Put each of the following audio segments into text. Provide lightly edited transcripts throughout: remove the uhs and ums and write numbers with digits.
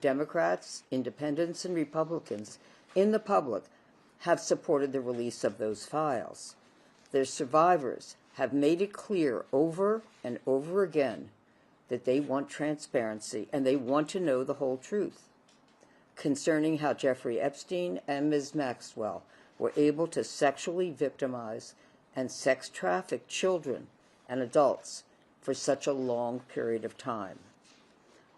Democrats, Independents, and Republicans in the public have supported the release of those files. Their survivors have made it clear over and over again that they want transparency and they want to know the whole truth concerning how Jeffrey Epstein and Ms. Maxwell were able to sexually victimize and sex traffic children and adults for such a long period of time.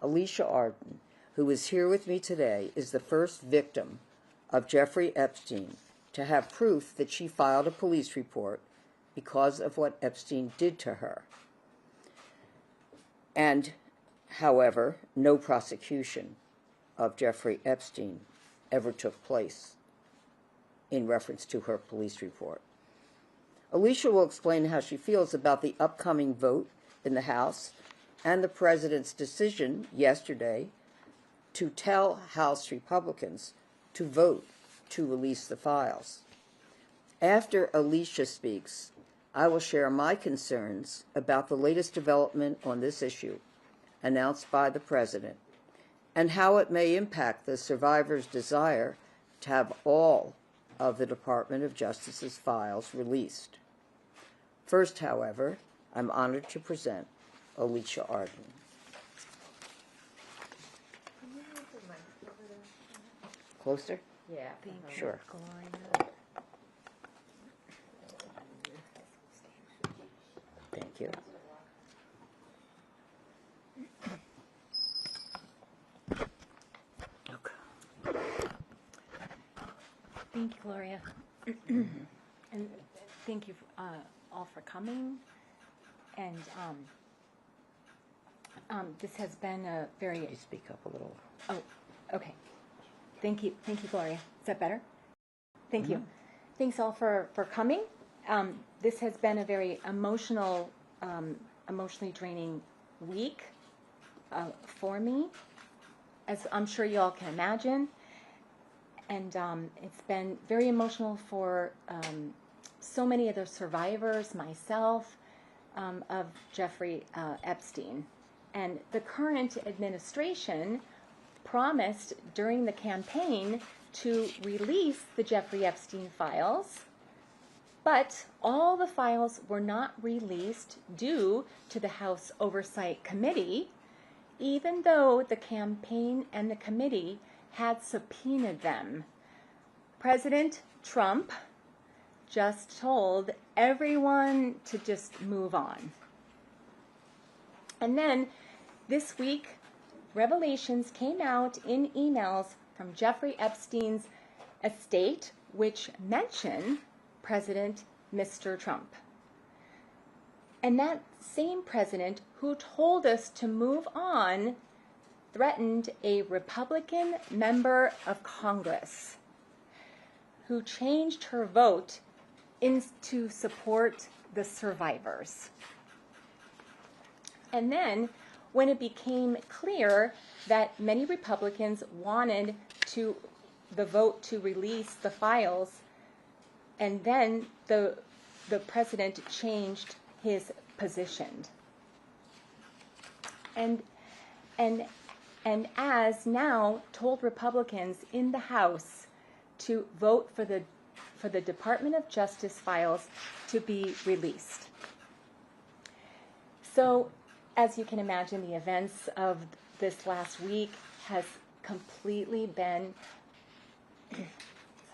Alicia Arden, who is here with me today, is the first victim of Jeffrey Epstein to have proof that she filed a police report because of what Epstein did to her. And, however, no prosecution of Jeffrey Epstein ever took place in reference to her police report. Alicia will explain how she feels about the upcoming vote in the House and the President's decision yesterday to tell House Republicans to vote to release the files. After Alicia speaks, I will share my concerns about the latest development on this issue announced by the President and how it may impact the survivors' desire to have all of the Department of Justice's files released. First, however, I'm honored to present Alicia Arden. Closer? Yeah. Sure. Thank you. Okay. Thank you, Gloria. And thank you all for coming. And this has been a very... Could you speak up a little? Oh, okay. Thank you, Gloria. Is that better? Thank you. Thanks all for coming. This has been a very emotionally draining week for me, as I'm sure you all can imagine. And it's been very emotional for so many of the survivors, myself, of Jeffrey Epstein. And the current administration promised during the campaign to release the Jeffrey Epstein files, but all the files were not released due to the House Oversight Committee, even though the campaign and the committee had subpoenaed them. President Trump just told everyone to just move on. And then this week, revelations came out in emails from Jeffrey Epstein's estate, which mention President Mr. Trump. And that same president who told us to move on threatened a Republican member of Congress who changed her vote to support the survivors. And then, when it became clear that many Republicans wanted the vote to release the files, and then the president changed his position. And as now told Republicans in the House to vote for the Department of Justice files to be released. So, as you can imagine, the events of this last week has completely been, it's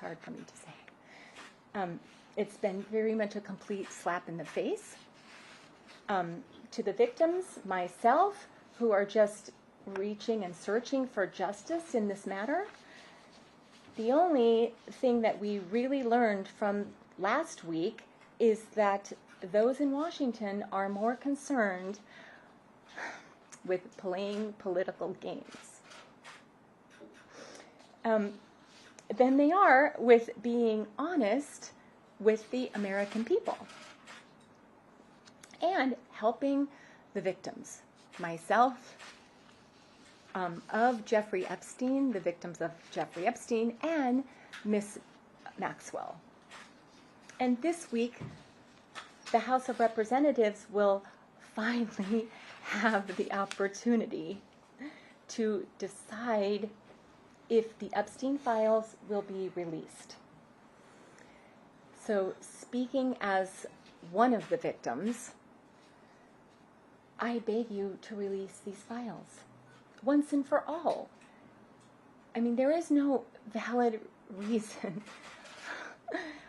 hard for me to say, it's been very much a complete slap in the face to the victims, myself, who are just reaching and searching for justice in this matter. The only thing that we really learned from last week is that those in Washington are more concerned with playing political games than they are with being honest with the American people and helping the victims. Myself, of Jeffrey Epstein, the victims of Jeffrey Epstein, and Miss Maxwell. And this week, the House of Representatives will finally have the opportunity to decide if the Epstein files will be released. So, speaking as one of the victims, I beg you to release these files once and for all. I mean, there is no valid reason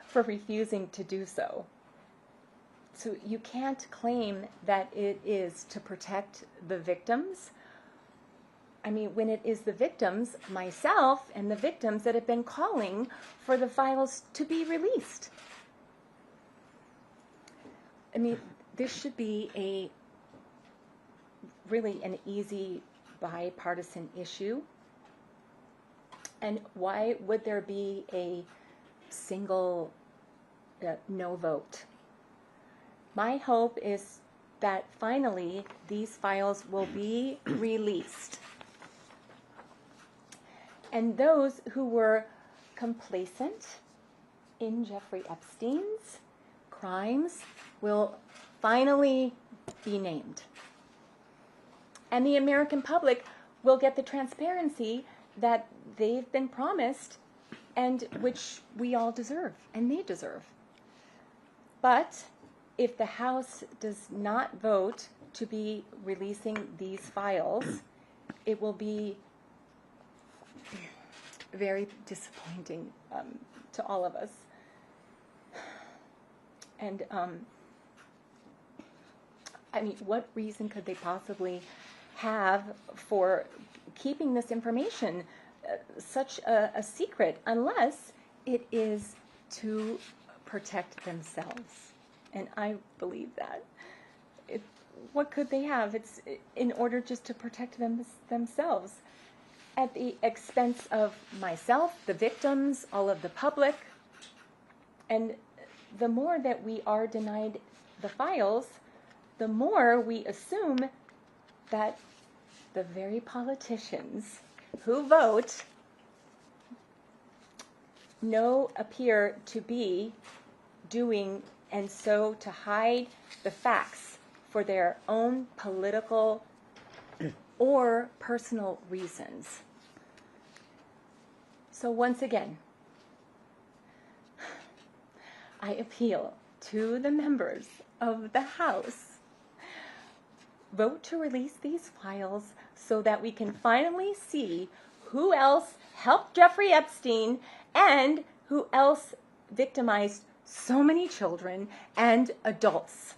for refusing to do so. So you can't claim that it is to protect the victims. I mean, when it is the victims, myself and the victims, that have been calling for the files to be released. I mean, this should be really an easy bipartisan issue. And why would there be a single no vote? My hope is that finally these files will be released. And those who were complacent in Jeffrey Epstein's crimes will finally be named. And the American public will get the transparency that they've been promised and which we all deserve and they deserve. But if the House does not vote to be releasing these files, it will be very disappointing to all of us. And I mean, what reason could they possibly have for keeping this information such a secret, unless it is to protect themselves? And I believe that. What could they have? It's in order just to protect themselves at the expense of myself, the victims, all of the public. And the more that we are denied the files, the more we assume that the very politicians who vote appear to be doing and so to hide the facts for their own political or personal reasons. So once again, I appeal to the members of the House. Vote to release these files so that we can finally see who else helped Jeffrey Epstein and who else victimized so many children and adults.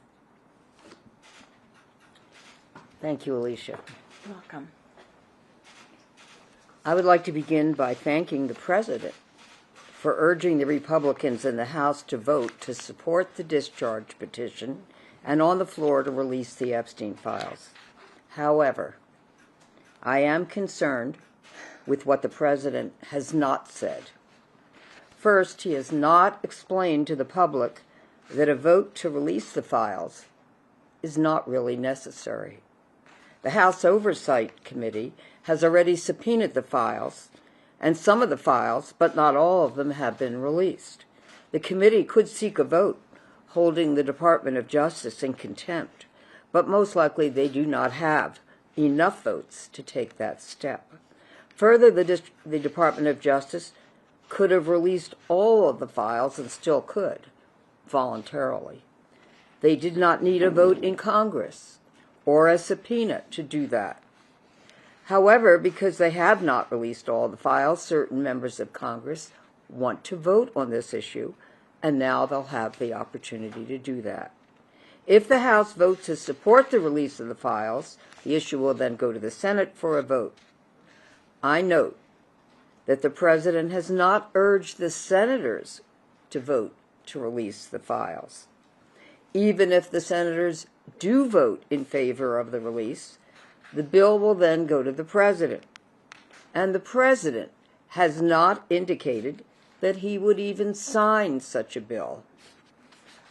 Thank you, Alicia. You're welcome. I would like to begin by thanking the President for urging the Republicans in the House to vote to support the discharge petition and on the floor to release the Epstein files. However, I am concerned with what the President has not said. First, he has not explained to the public that a vote to release the files is not really necessary. The House Oversight Committee has already subpoenaed the files, and some of the files, but not all of them, have been released. The committee could seek a vote, holding the Department of Justice in contempt, but most likely they do not have enough votes to take that step. Further, the Department of Justice could have released all of the files and still could, voluntarily. They did not need a vote in Congress or a subpoena to do that. However, because they have not released all the files, certain members of Congress want to vote on this issue, and now they'll have the opportunity to do that. If the House votes to support the release of the files, the issue will then go to the Senate for a vote. I note that the President has not urged the senators to vote to release the files. Even if the senators do vote in favor of the release, the bill will then go to the President. And the President has not indicated that he would even sign such a bill.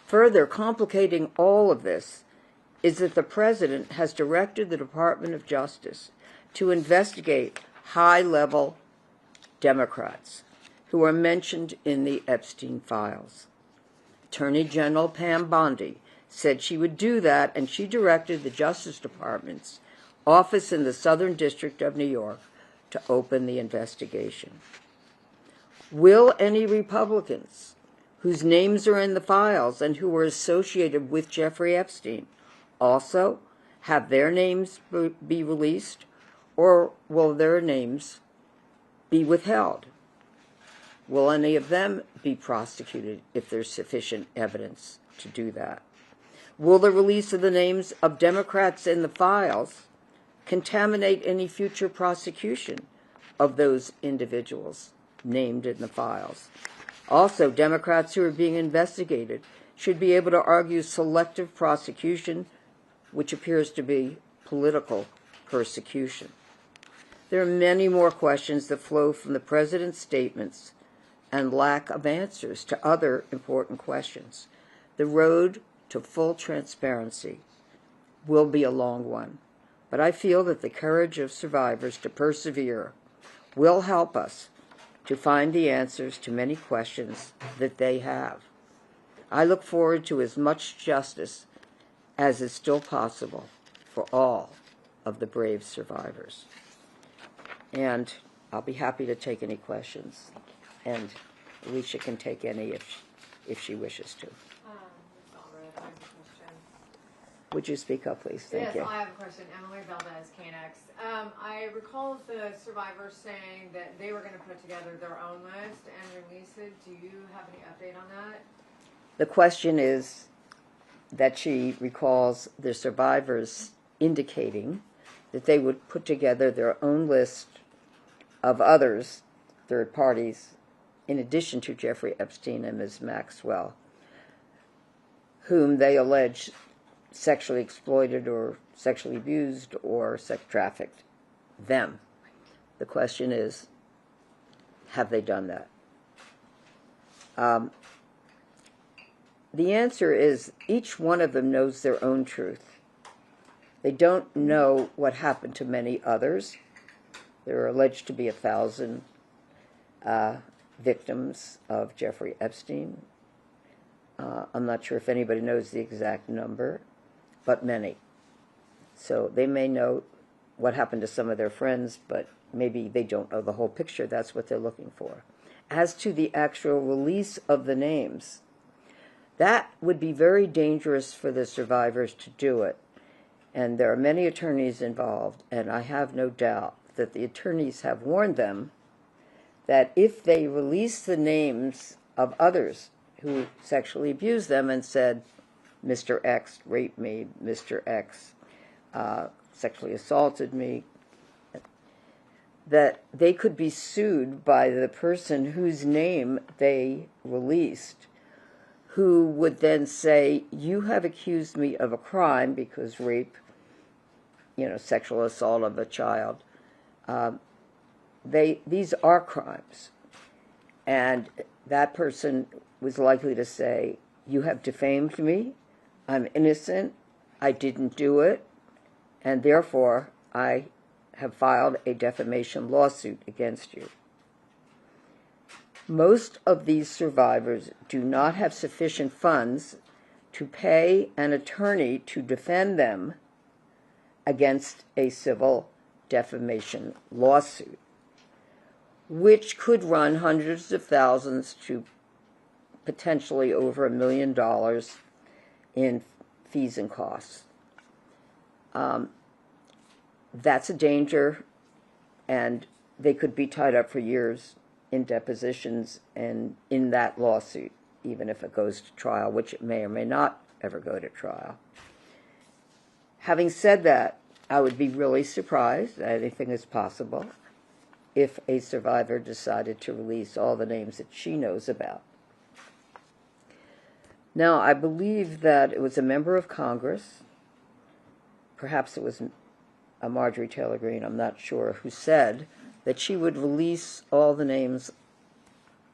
Further complicating all of this is that the President has directed the Department of Justice to investigate high-level Democrats who are mentioned in the Epstein files. Attorney General Pam Bondi said she would do that, and she directed the Justice Department's office in the Southern District of New York to open the investigation. Will any Republicans whose names are in the files and who were associated with Jeffrey Epstein also have their names be released, or will their names be withheld? Will any of them be prosecuted if there's sufficient evidence to do that? Will the release of the names of Democrats in the files contaminate any future prosecution of those individuals named in the files? Also, Democrats who are being investigated should be able to argue selective prosecution, which appears to be political persecution. There are many more questions that flow from the president's statements and lack of answers to other important questions. The road to full transparency will be a long one, but I feel that the courage of survivors to persevere will help us to find the answers to many questions that they have. I look forward to as much justice as is still possible for all of the brave survivors. And I'll be happy to take any questions, and Alicia can take any if she wishes to. Ms. Allred, I have a question. Would you speak up, please? Thank you. Yes, I have a question. Emily Valdez, KNX. I recall the survivors saying that they were going to put together their own list and release it. Do you have any update on that? The question is that she recalls the survivors indicating that they would put together their own list of others, third parties, in addition to Jeffrey Epstein and Ms. Maxwell, whom they allege sexually exploited or sexually abused or sex trafficked them. The question is, have they done that? The answer is each one of them knows their own truth. They don't know what happened to many others. There are alleged to be 1,000 victims of Jeffrey Epstein. I'm not sure if anybody knows the exact number, but many. So they may know what happened to some of their friends, but maybe they don't know the whole picture. That's what they're looking for. As to the actual release of the names, that would be very dangerous for the survivors to do it. And there are many attorneys involved, and I have no doubt that the attorneys have warned them that if they release the names of others who sexually abused them and said, Mr. X raped me, Mr. X sexually assaulted me, that they could be sued by the person whose name they released, who would then say, you have accused me of a crime because rape, sexual assault of a child, these are crimes. And that person was likely to say, you have defamed me, I'm innocent, I didn't do it, and therefore I have filed a defamation lawsuit against you. Most of these survivors do not have sufficient funds to pay an attorney to defend them against a civil defamation lawsuit, which could run hundreds of thousands to potentially over $1 million in fees and costs. That's a danger, and they could be tied up for years in depositions and in that lawsuit, even if it goes to trial, which it may or may not ever go to trial. Having said that, I would be really surprised, anything is possible, if a survivor decided to release all the names that she knows about. Now, I believe that it was a member of Congress, perhaps it was a Marjorie Taylor Greene, I'm not sure, who said that she would release all the names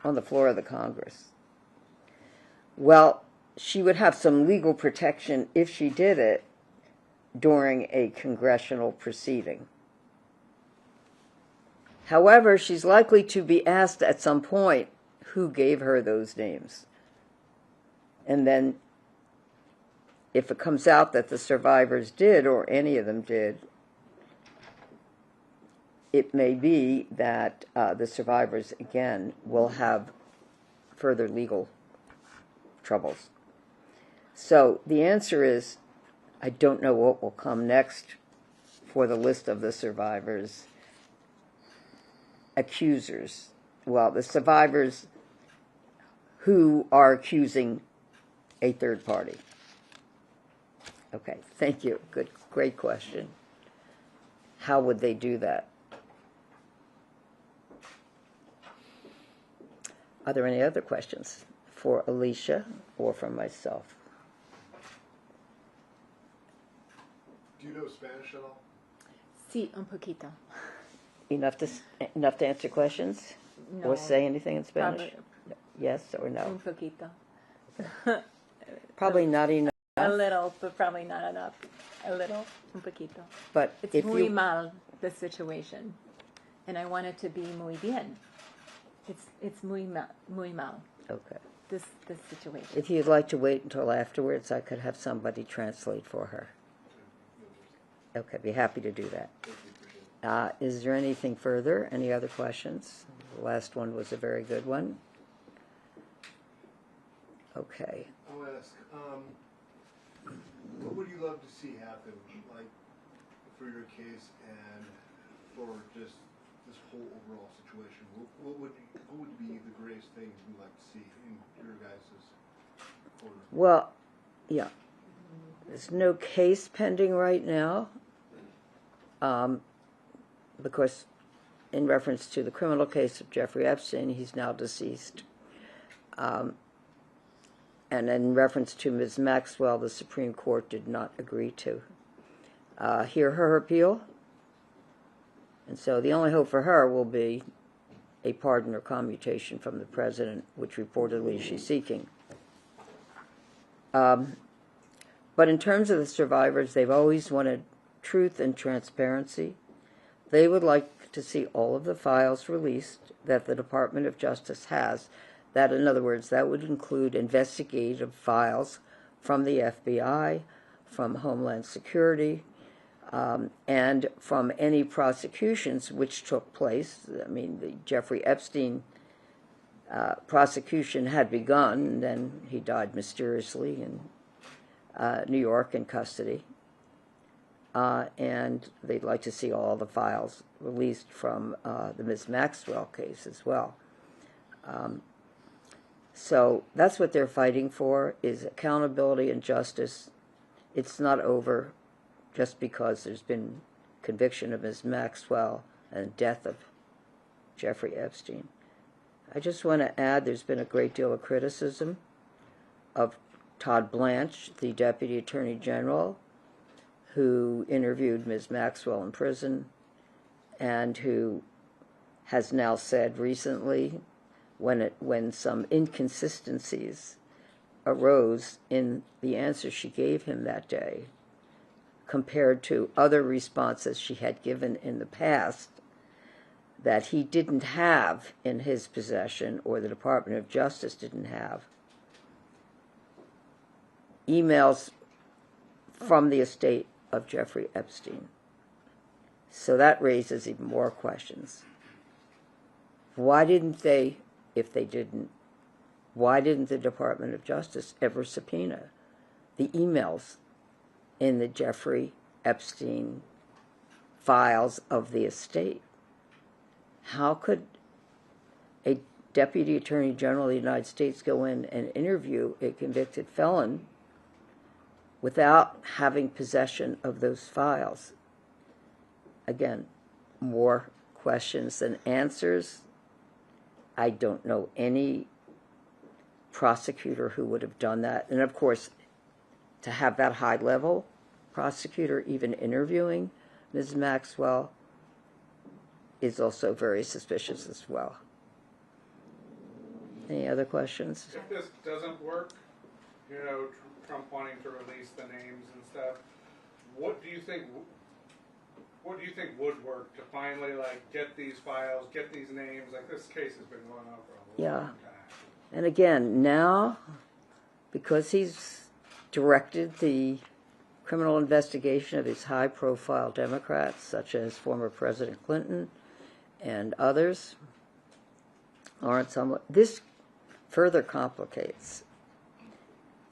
on the floor of the Congress. Well, she would have some legal protection if she did it during a congressional proceeding. However, she's likely to be asked at some point who gave her those names. And then if it comes out that the survivors did, or any of them did, it may be that the survivors, again, will have further legal troubles. So the answer is, I don't know what will come next for the list of the survivors. Accusers. Well, the survivors who are accusing a third party. Okay, thank you. Good, great question. How would they do that? Are there any other questions for Alicia or for myself? Do you know Spanish at all? Sí, un poquito. Enough to answer questions? No. Or say anything in Spanish? Probably, Yes or no? un poquito. Probably not enough. A little, but probably not enough. A little, un poquito. But It's if muy you mal, the situation. And I want it to be muy bien. It's muy mal, okay. this situation. If you'd like to wait until afterwards, I could have somebody translate for her. Okay, be happy to do that. Is there anything further? Any other questions? The last one was a very good one. Okay. I'll ask, what would you love to see happen, like, for your case and for just this whole overall situation? What would be the greatest thing you'd like to see in your guys' corner? Well, yeah. There's no case pending right now. Because in reference to the criminal case of Jeffrey Epstein, he's now deceased. And in reference to Ms. Maxwell, the Supreme Court did not agree to hear her appeal. And so the only hope for her will be a pardon or commutation from the president, which reportedly she's seeking. But in terms of the survivors, they've always wanted truth and transparency. They would like to see all of the files released that the Department of Justice has. That, in other words, that would include investigative files from the FBI, from Homeland Security, and from any prosecutions which took place. I mean, the Jeffrey Epstein prosecution had begun, and then he died mysteriously in New York in custody. And they'd like to see all the files released from the Ms. Maxwell case as well. So that's what they're fighting for, is accountability and justice. It's not over just because there's been conviction of Ms. Maxwell and death of Jeffrey Epstein. I just want to add there's been a great deal of criticism of Todd Blanche, the Deputy Attorney General, who interviewed Ms. Maxwell in prison and who has now said recently, when some inconsistencies arose in the answer she gave him that day compared to other responses she had given in the past, that he didn't have in his possession, or the Department of Justice didn't have, emails from the estate of Jeffrey Epstein. So that raises even more questions. Why didn't they, if they didn't, why didn't the Department of Justice ever subpoena the emails in the Jeffrey Epstein files of the estate? How could a Deputy Attorney General of the United States go in and interview a convicted felon without having possession of those files? Again, more questions than answers. I don't know any prosecutor who would have done that. And of course, to have that high-level prosecutor even interviewing Ms. Maxwell is also very suspicious as well. Any other questions? If this doesn't work, you know, Trump wanting to release the names and stuff, what do you think would work to finally, like, get these files, get these names? Like, this case has been going on for a long time. And again, now, because he's directed the criminal investigation of these high-profile Democrats, such as former President Clinton, and others aren't somewhat. This further complicates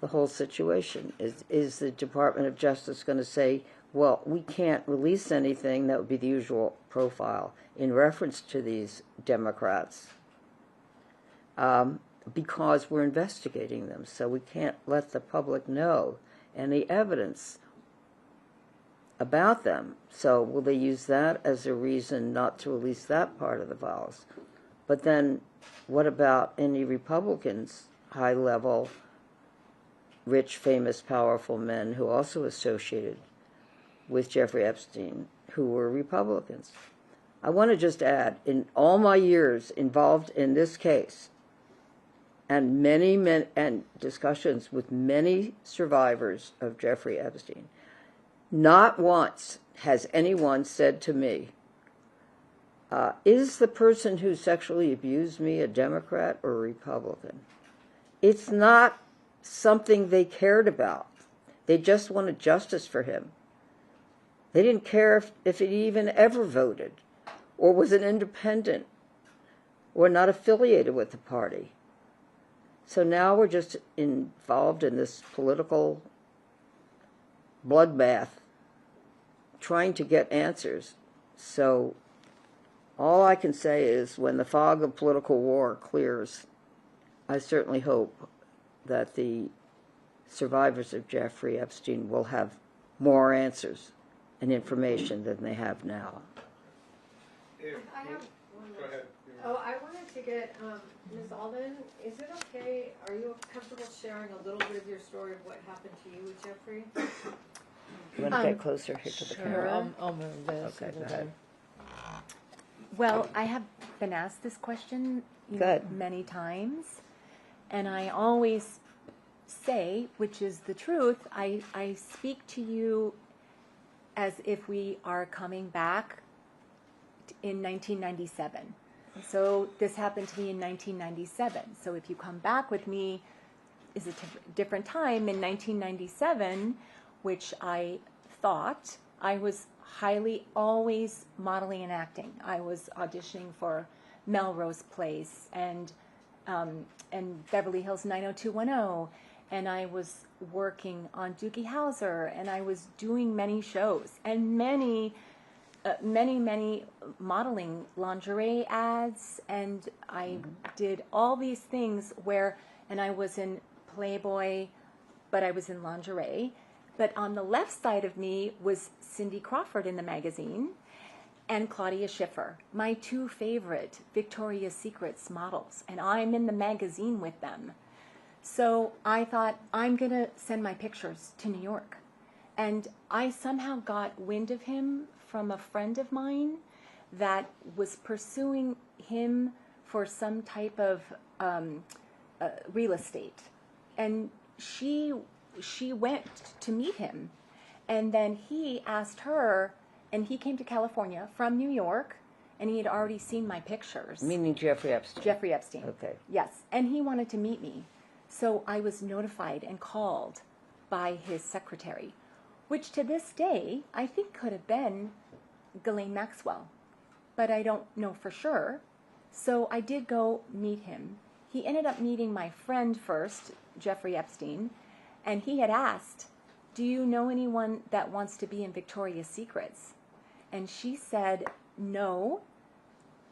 the whole situation. Is the Department of Justice going to say, well, we can't release anything that would be the usual profile in reference to these Democrats because we're investigating them, so we can't let the public know any evidence about them. So will they use that as a reason not to release that part of the files? But then what about any Republicans, high-level, rich, famous, powerful men who also associated with Jeffrey Epstein, who were Republicans? I want to just add, in all my years involved in this case, and many discussions with many survivors of Jeffrey Epstein, not once has anyone said to me, is the person who sexually abused me a Democrat or a Republican? It's not something they cared about. They just wanted justice for him. They didn't care if he even ever voted or was an independent or not affiliated with the party. So now we're just involved in this political bloodbath trying to get answers. So all I can say is when the fog of political war clears, I certainly hope that the survivors of Jeffrey Epstein will have more answers and information than they have now. I have one Go more. ahead. Oh, I wanted to get, Ms. Alden, is it okay, are you comfortable sharing a little bit of your story of what happened to you with Jeffrey? You want to get closer here to the camera? I'll move this. Okay, go ahead. Well, I have been asked this question Good. many times, and I always say, which is the truth, I speak to you as if we are coming back in 1997. So this happened to me in 1997. So if you come back with me, is a different time in 1997, which I thought I was highly always modeling and acting. I was auditioning for Melrose Place and Beverly Hills 90210, and I was working on Doogie Howser, and I was doing many shows and many modeling lingerie ads, and I did all these things and I was in Playboy, but I was in lingerie. But on the left side of me was Cindy Crawford in the magazine and Claudia Schiffer, my two favorite Victoria's Secrets models, and I'm in the magazine with them. So I thought, I'm going to send my pictures to New York. And I somehow got wind of him from a friend of mine that was pursuing him for some type of real estate. And she went to meet him. And then he asked her, and he came to California from New York, and he had already seen my pictures. Meaning Jeffrey Epstein. Jeffrey Epstein. Okay. Yes. And he wanted to meet me. So I was notified and called by his secretary, which to this day I think could have been Ghislaine Maxwell, but I don't know for sure. So I did go meet him. He ended up meeting my friend first, Jeffrey Epstein, and he had asked, do you know anyone that wants to be in Victoria's Secrets? And she said, no.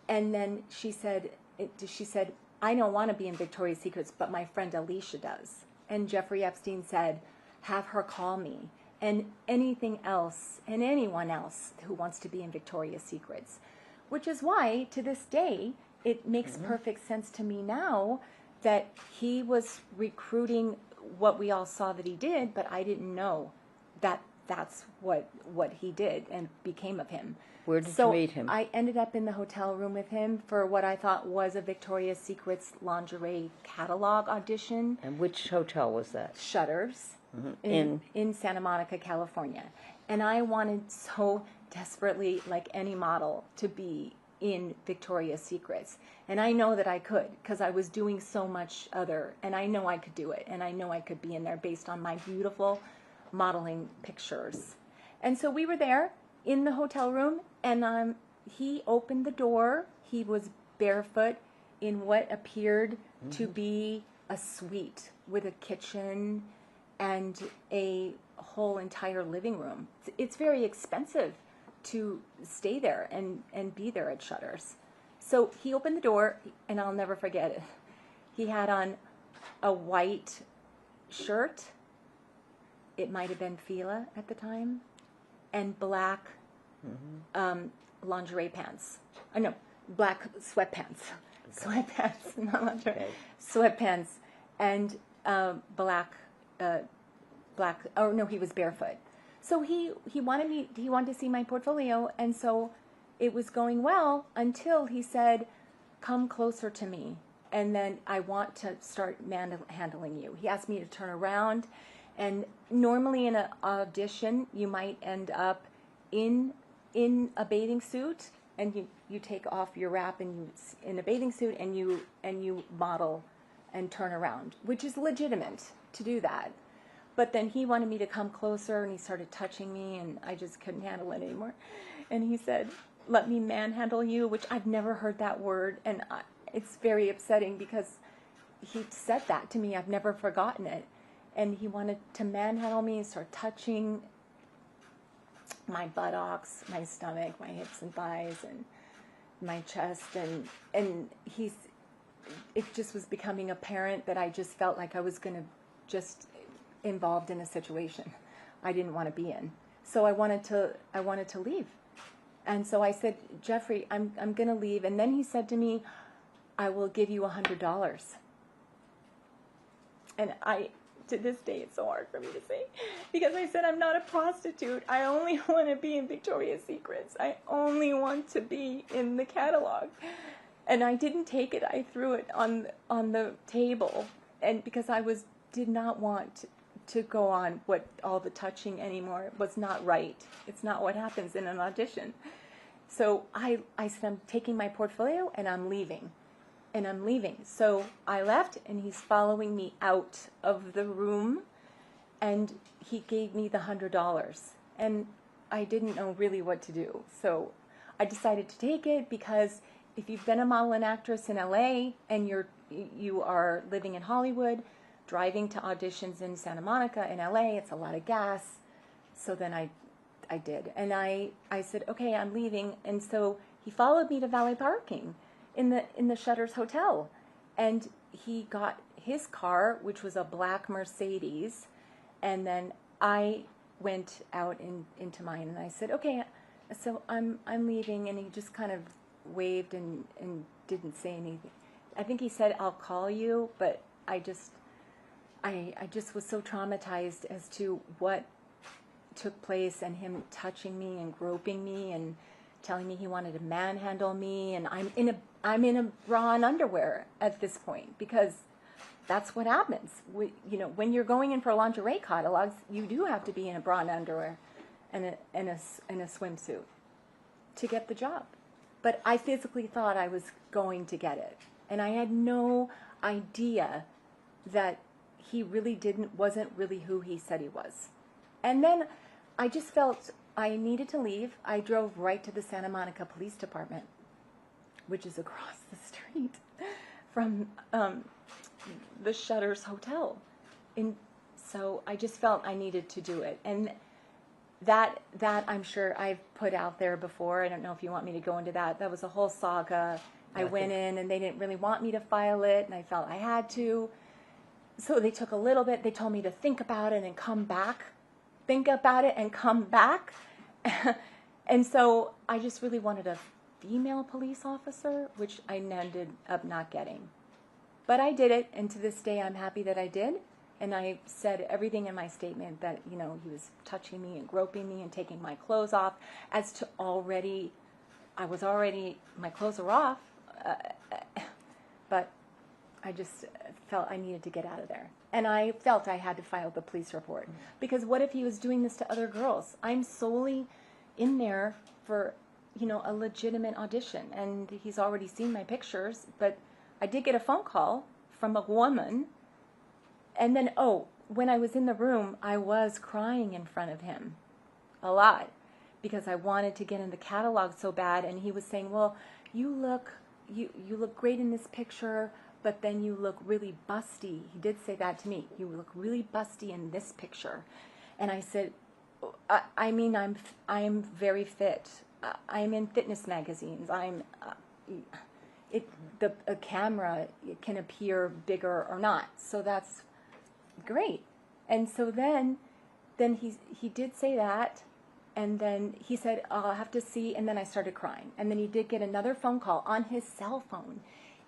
And then she said, I don't want to be in Victoria's Secrets, but my friend Alicia does. And Jeffrey Epstein said, have her call me. And anything else, and anyone else who wants to be in Victoria's Secrets. Which is why, to this day, it makes perfect sense to me now that he was recruiting what we all saw that he did, but I didn't know that that's what he did and became of him. Where did you meet him? I ended up in the hotel room with him for what I thought was a Victoria's Secrets lingerie catalog audition. And which hotel was that? Shutters. In Santa Monica, California. And I wanted so desperately, like any model, to be in Victoria's Secrets. And I know that I could, because I was doing so much other, and I know I could do it, and I know I could be in there based on my beautiful modeling pictures. And so we were there in the hotel room, and he opened the door. He was barefoot in what appeared to be a suite with a kitchen and a whole entire living room. It's very expensive to stay there and be there at Shutters. So he opened the door, and I'll never forget it. He had on a white shirt. It might have been Fila at the time, and black lingerie pants. No, black sweatpants. Sweatpants, not lingerie. Okay. Sweatpants and black. Oh no, he was barefoot. So he wanted to see my portfolio, and so it was going well until he said, "Come closer to me, and then I want to start handling you." He asked me to turn around, and normally in an audition, you might end up in a bathing suit, and you take off your wrap and you in a bathing suit, and you model and turn around, which is legitimate to do that. But then he wanted me to come closer, and he started touching me, and I just couldn't handle it anymore. And he said, "Let me manhandle you," which I've never heard that word, and it's very upsetting because he said that to me. I've never forgotten it. And he wanted to manhandle me and start touching my buttocks, my stomach, my hips and thighs, and my chest, and it just was becoming apparent that I just felt like I was going to just involved in a situation I didn't want to be in. So I wanted to leave. And so I said, "Jeffrey, I'm going to leave." And then he said to me, "I will give you $100. And to this day, it's so hard for me to say, because I said, "I'm not a prostitute. I only want to be in Victoria's Secrets. I only want to be in the catalog." And I didn't take it. I threw it on the table, and because I did not want to go on what all the touching anymore. It was not right. It's not what happens in an audition. So I said, "I'm taking my portfolio and I'm leaving." And I'm leaving. So I left, and he's following me out of the room, and he gave me the $100. And I didn't know really what to do. So I decided to take it, because if you've been a model and actress in LA and you are living in Hollywood, driving to auditions in Santa Monica in LA, it's a lot of gas. So then I did. And I said, "Okay, I'm leaving." And so he followed me to valet parking in the Shutters Hotel. And he got his car, which was a black Mercedes, and then I went out into mine, and I said, "Okay, so I'm leaving." And he just kind of waved and didn't say anything. I think he said, "I'll call you," but I just was so traumatized as to what took place, and him touching me and groping me and telling me he wanted to manhandle me, and I'm in a bra and underwear at this point, because that's what happens. When you're going in for lingerie catalogs, you do have to be in a bra and underwear and a swimsuit to get the job. But I physically thought I was going to get it, and I had no idea that he really wasn't really who he said he was. And then I just felt I needed to leave. I drove right to the Santa Monica Police Department, which is across the street from the Shutters Hotel. And so I just felt I needed to do it. And that I'm sure I've put out there before. I don't know if you want me to go into that. That was a whole saga. I went in, and they didn't really want me to file it, and I felt I had to. So they took a little bit. They told me to think about it and come back. Think about it and come back. And so I just really wanted a female police officer, which I ended up not getting. But I did it, and to this day I'm happy that I did. And I said everything in my statement that, he was touching me and groping me and taking my clothes off, as to my clothes are off, but I just felt I needed to get out of there. And I felt I had to file the police report. Because what if he was doing this to other girls? I'm solely in there for, a legitimate audition. And he's already seen my pictures. But I did get a phone call from a woman. And then, when I was in the room, I was crying in front of him. A lot. because I wanted to get in the catalog so bad. And he was saying, well, you look great in this picture, but then you look really busty. He did say that to me. You look really busty in this picture. And I said, I mean, I'm very fit. I'm in fitness magazines. A camera can appear bigger or not. So that's great. And so then he did say that. And then he said, I'll have to see. And then I started crying. And then he did get another phone call on his cell phone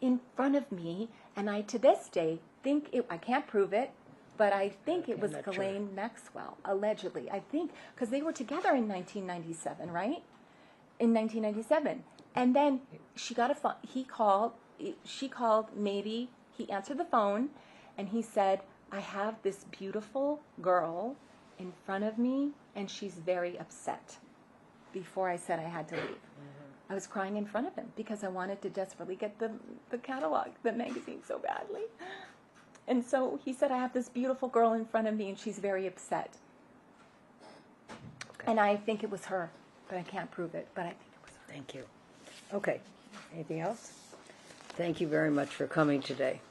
in front of me. And I, to this day, think I can't prove it, but I think it was Ghislaine Maxwell, allegedly. I think, because they were together in 1997, right? In 1997. And then she got a phone. She called, maybe. He answered the phone, and he said, I have this beautiful girl in front of me, and she's very upset. Before I said I had to leave. I was crying in front of him because I wanted to desperately get the catalog, the magazine so badly. And so he said, I have this beautiful girl in front of me, and she's very upset. Okay. And I think it was her, but I can't prove it, but I think it was her. Thank you. Okay. Anything else? Thank you very much for coming today.